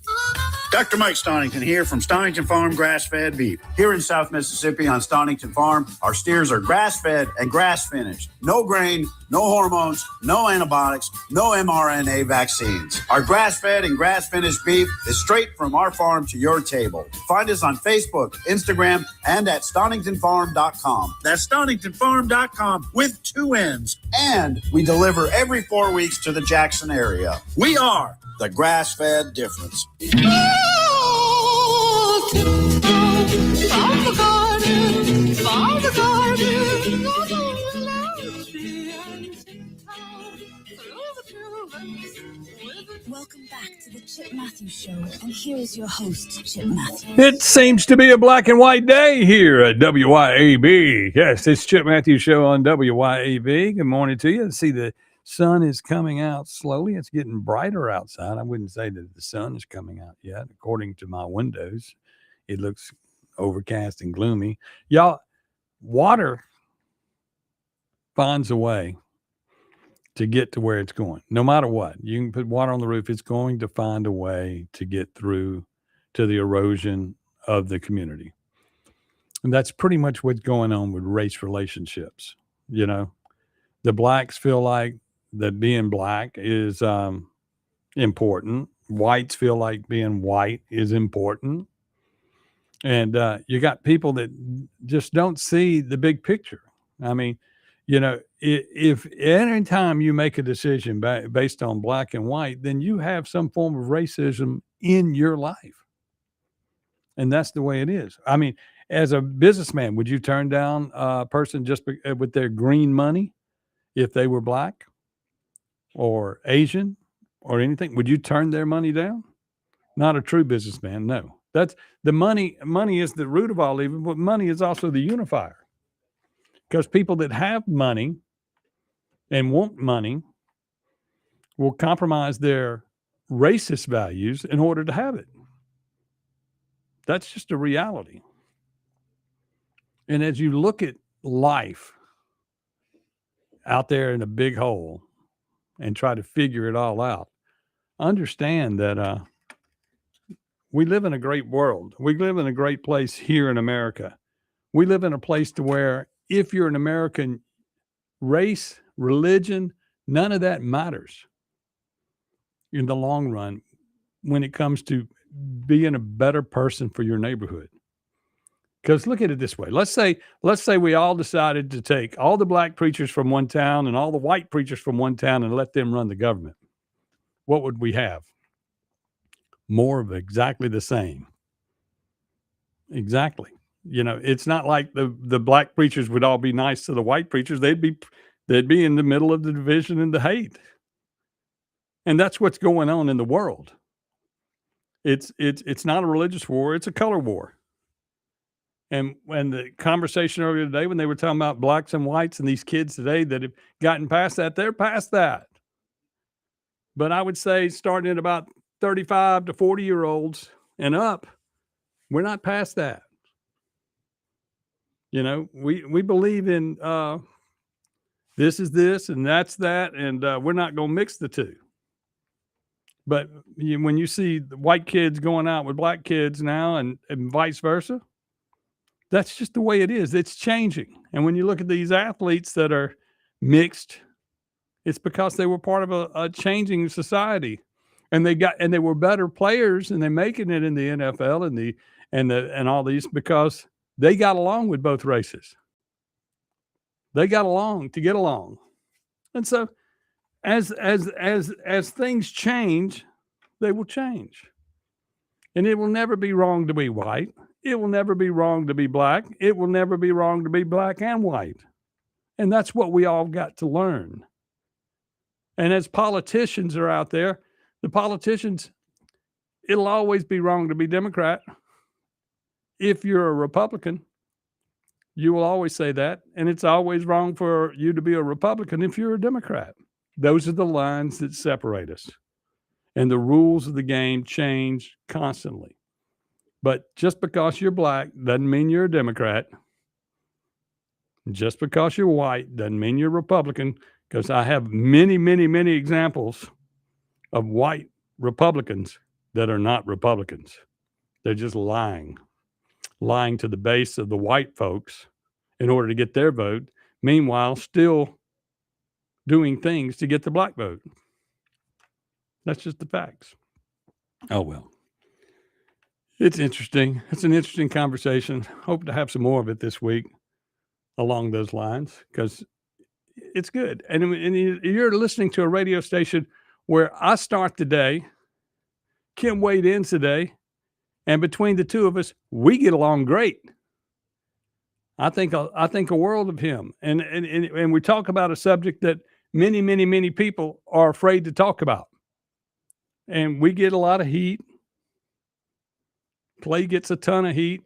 Dr. Mike Stonington here from Stonington Farm Grass-Fed Beef. Here in South Mississippi on Stonington Farm, our steers are grass-fed and grass-finished. No grain, no hormones, no antibiotics, no mRNA vaccines. Our grass-fed and grass-finished beef is straight from our farm to your table. Find us on Facebook, Instagram, and at StoningtonFarm.com. That's StoningtonFarm.com with 2 N's. And we deliver every 4 weeks to the Jackson area. We are the grass-fed difference. Welcome back to the Chip Matthews Show, and here is your host, Chip Matthews. It seems to be a black and white day here at WYAB. Yes, it's Chip Matthews Show on WYAB. Good morning to you. See, the sun is coming out slowly. It's getting brighter outside. I wouldn't say that the sun is coming out yet. According to my windows, it looks overcast and gloomy. Y'all, water finds a way to get to where it's going. No matter what, you can put water on the roof, it's going to find a way to get through to the erosion of the community. And that's pretty much what's going on with race relationships. You know, the blacks feel like that being black is important. Whites feel like being white is important. And you got people that just don't see the big picture. I mean, you know, if any time you make a decision based on black and white, then you have some form of racism in your life. And that's the way it is. I mean, as a businessman, would you turn down a person just with their green money if they were black or Asian or anything? Would you turn their money down? Not a true businessman, no. That's the money. Money is the root of all evil, but money is also the unifier. Because people that have money and want money will compromise their racist values in order to have it. That's just a reality. And as you look at life out there in a big hole and try to figure it all out, understand that we live in a great world. We live in a great place here in America. We live in a place to where if you're an American, race, religion, none of that matters in the long run when it comes to being a better person for your neighborhood. Because look at it this way. Let's say we all decided to take all the black preachers from one town and all the white preachers from one town and let them run the government. What would we have? More of exactly the same. Exactly. You know, it's not like the black preachers would all be nice to the white preachers. They'd be in the middle of the division and the hate. And that's what's going on in the world. It's not a religious war, it's a color war. And when the conversation earlier today, when they were talking about blacks and whites and these kids today that have gotten past that, they're past that. But I would say starting at about 35 to 40-year-olds and up, we're not past that. You know, we believe in this is this and that's that, and we're not going to mix the two. But when you see the white kids going out with black kids now and vice versa, that's just the way it is. It's changing. And when you look at these athletes that are mixed, it's because they were part of a changing society, and they were better players, and they're making it in the NFL and all these because they got along with both races. They got along to get along. And so as things change, they will change. And it will never be wrong to be white. It will never be wrong to be black. It will never be wrong to be black and white. And that's what we all got to learn. And as politicians are out there, the politicians, it'll always be wrong to be Democrat. If you're a Republican, you will always say that. And it's always wrong for you to be a Republican if you're a Democrat. Those are the lines that separate us. And the rules of the game change constantly. But just because you're black doesn't mean you're a Democrat. Just because you're white doesn't mean you're Republican, because I have many, many, many examples of white Republicans that are not Republicans. They're just lying to the base of the white folks in order to get their vote, meanwhile still doing things to get the black vote. That's just the facts. Oh, well. It's interesting. It's an interesting conversation. Hope to have some more of it this week along those lines, because it's good. And you're listening to a radio station where I start the day, Kim Wade ends the day, and between the two of us, we get along great. I think a world of him. And we talk about a subject that many, many, many people are afraid to talk about. And we get a lot of heat. Clay gets a ton of heat.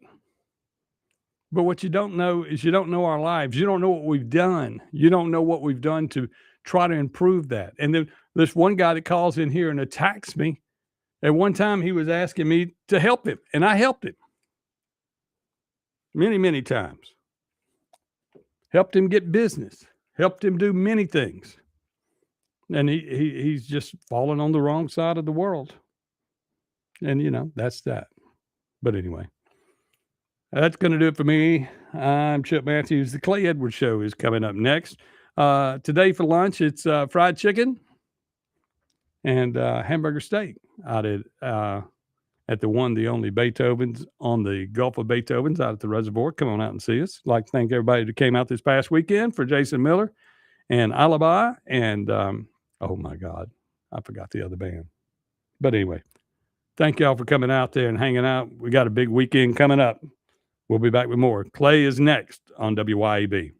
But what you don't know is you don't know our lives. You don't know what we've done. You don't know what we've done to try to improve that. And then there's one guy that calls in here and attacks me. At one time, he was asking me to help him, and I helped him many, many times. Helped him get business. Helped him do many things. And he's just fallen on the wrong side of the world. And, you know, that's that. But anyway, that's going to do it for me. I'm Chip Matthews. The Clay Edwards Show is coming up next. Today for lunch, it's fried chicken and hamburger steak out at the one, the only Beethoven's on the Gulf of Beethoven's out at the reservoir. Come on out and see us. I'd like to thank everybody that came out this past weekend for Jason Miller and Alibi. And, oh my God, I forgot the other band. But anyway, thank y'all for coming out there and hanging out. We got a big weekend coming up. We'll be back with more. Clay is next on WYAB.